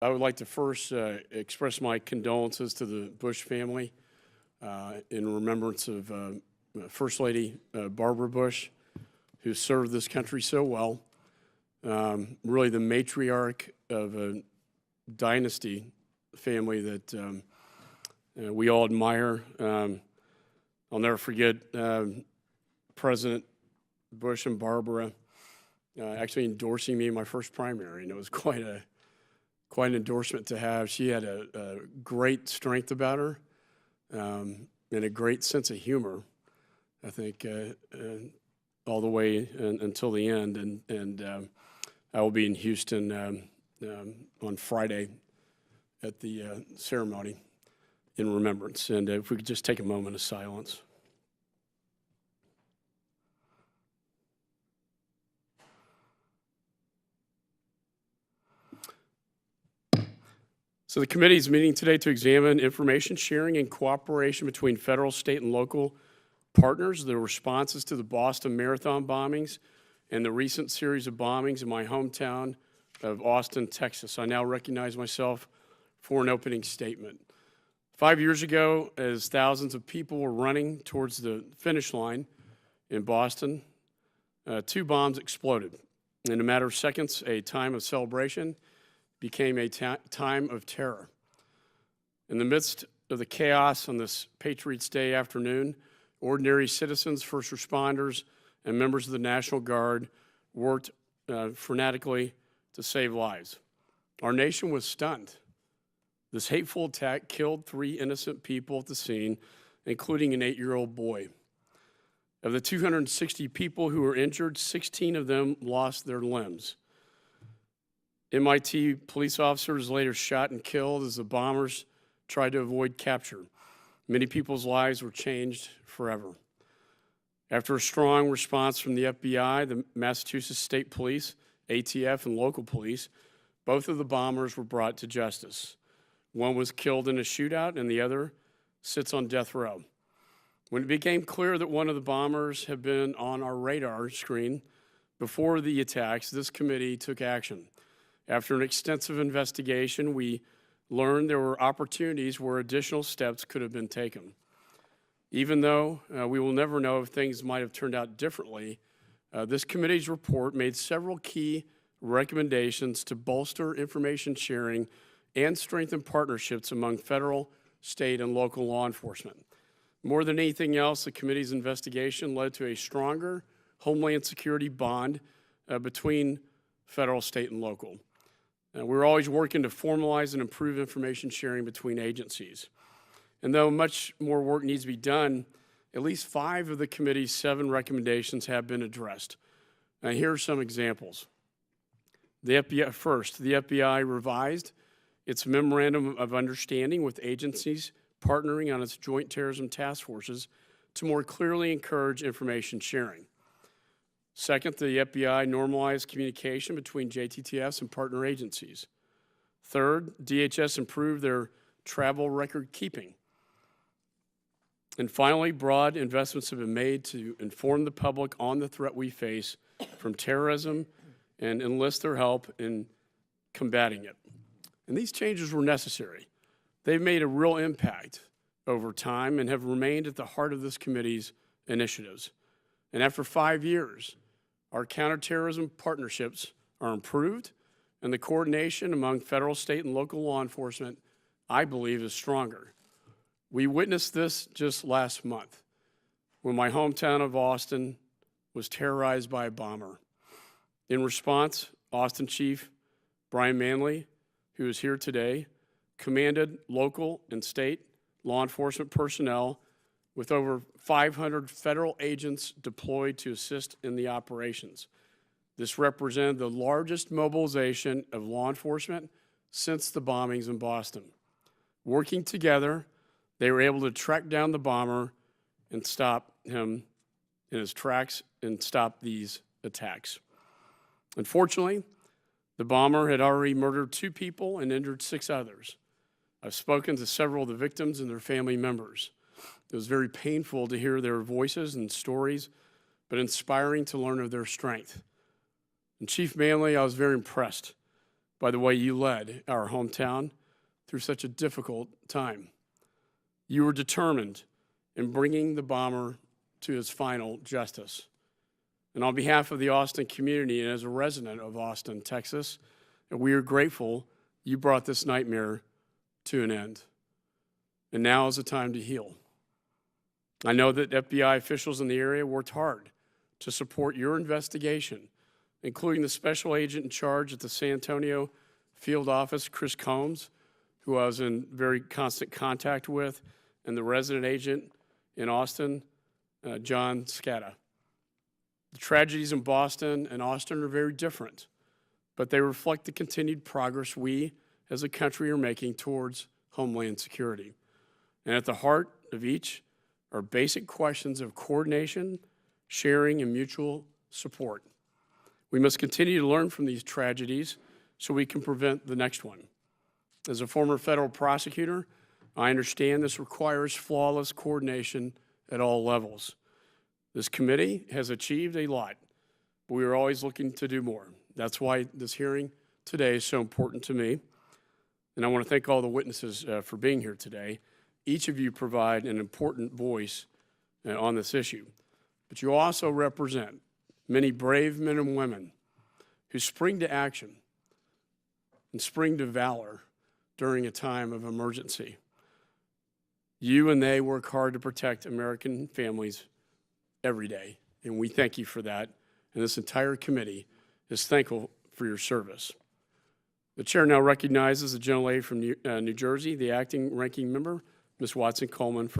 I would like to first express my condolences to the Bush family in remembrance of First Lady Barbara Bush, who served this country so well. Really the matriarch of a dynasty family that we all admire. I'll never forget President Bush and Barbara actually endorsing me in my first primary, and it was quite an endorsement to have. She had a great strength about her and a great sense of humor, I think, all the way until the end. And I will be in Houston on Friday at the ceremony in remembrance. And if we could just take a moment of silence. So the committee is meeting today to examine information sharing and cooperation between federal, state, and local partners, the responses to the Boston Marathon bombings, and the recent series of bombings in my hometown of Austin, Texas. I now recognize myself for an opening statement. 5 years ago, as thousands of people were running towards the finish line in Boston, 2 bombs exploded. In a matter of seconds, a time of celebration became a time of terror. In the midst of the chaos on this Patriots' Day afternoon, ordinary citizens, first responders, and members of the National Guard worked frenetically to save lives. Our nation was stunned. This hateful attack killed 3 innocent people at the scene, including an 8-year-old boy. Of the 260 people who were injured, 16 of them lost their limbs. MIT police officers later shot and killed as the bombers tried to avoid capture. Many people's lives were changed forever. After a strong response from the FBI, the Massachusetts State Police, ATF, and local police, both of the bombers were brought to justice. One was killed in a shootout, and the other sits on death row. When it became clear that one of the bombers had been on our radar screen before the attacks, this committee took action. After an extensive investigation, we learned there were opportunities where additional steps could have been taken. Even though we will never know if things might have turned out differently, this committee's report made several key recommendations to bolster information sharing and strengthen partnerships among federal, state, and local law enforcement. More than anything else, the committee's investigation led to a stronger Homeland Security bond between federal, state, and local. We're always working to formalize and improve information sharing between agencies. And though much more work needs to be done, at least 5 of the committee's 7 recommendations have been addressed. Now, here are some examples. The FBI revised its Memorandum of Understanding with agencies partnering on its joint terrorism task forces to more clearly encourage information sharing. Second, the FBI normalized communication between JTTFs and partner agencies. Third, DHS improved their travel record keeping. And finally, broad investments have been made to inform the public on the threat we face from terrorism and enlist their help in combating it. And these changes were necessary. They've made a real impact over time and have remained at the heart of this committee's initiatives. And after 5 years, our counterterrorism partnerships are improved, and the coordination among federal, state, and local law enforcement, I believe, is stronger. We witnessed this just last month when my hometown of Austin was terrorized by a bomber. In response, Austin Chief Brian Manley, who is here today, commanded local and state law enforcement personnel with over 500 federal agents deployed to assist in the operations. This represented the largest mobilization of law enforcement since the bombings in Boston. Working together, they were able to track down the bomber and stop him in his tracks and stop these attacks. Unfortunately, the bomber had already murdered 2 people and injured 6 others. I've spoken to several of the victims and their family members. It was very painful to hear their voices and stories, but inspiring to learn of their strength. And Chief Manley, I was very impressed by the way you led our hometown through such a difficult time. You were determined in bringing the bomber to his final justice. And on behalf of the Austin community and as a resident of Austin, Texas, we are grateful you brought this nightmare to an end. And now is the time to heal. I know that FBI officials in the area worked hard to support your investigation, including the special agent in charge at the San Antonio field office, Chris Combs, who I was in very constant contact with, and the resident agent in Austin, John Scata. The tragedies in Boston and Austin are very different, but they reflect the continued progress we as a country are making towards homeland security. And at the heart of each are basic questions of coordination, sharing, and mutual support. We must continue to learn from these tragedies so we can prevent the next one. As a former federal prosecutor, I understand this requires flawless coordination at all levels. This committee has achieved a lot, but we are always looking to do more. That's why this hearing today is so important to me. And I want to thank all the witnesses for being here today. Each of you provide an important voice on this issue. But you also represent many brave men and women who spring to action and spring to valor during a time of emergency. You and they work hard to protect American families every day, and we thank you for that. And this entire committee is thankful for your service. The chair now recognizes the gentlelady from New Jersey, the acting ranking member, Ms. Watson Coleman.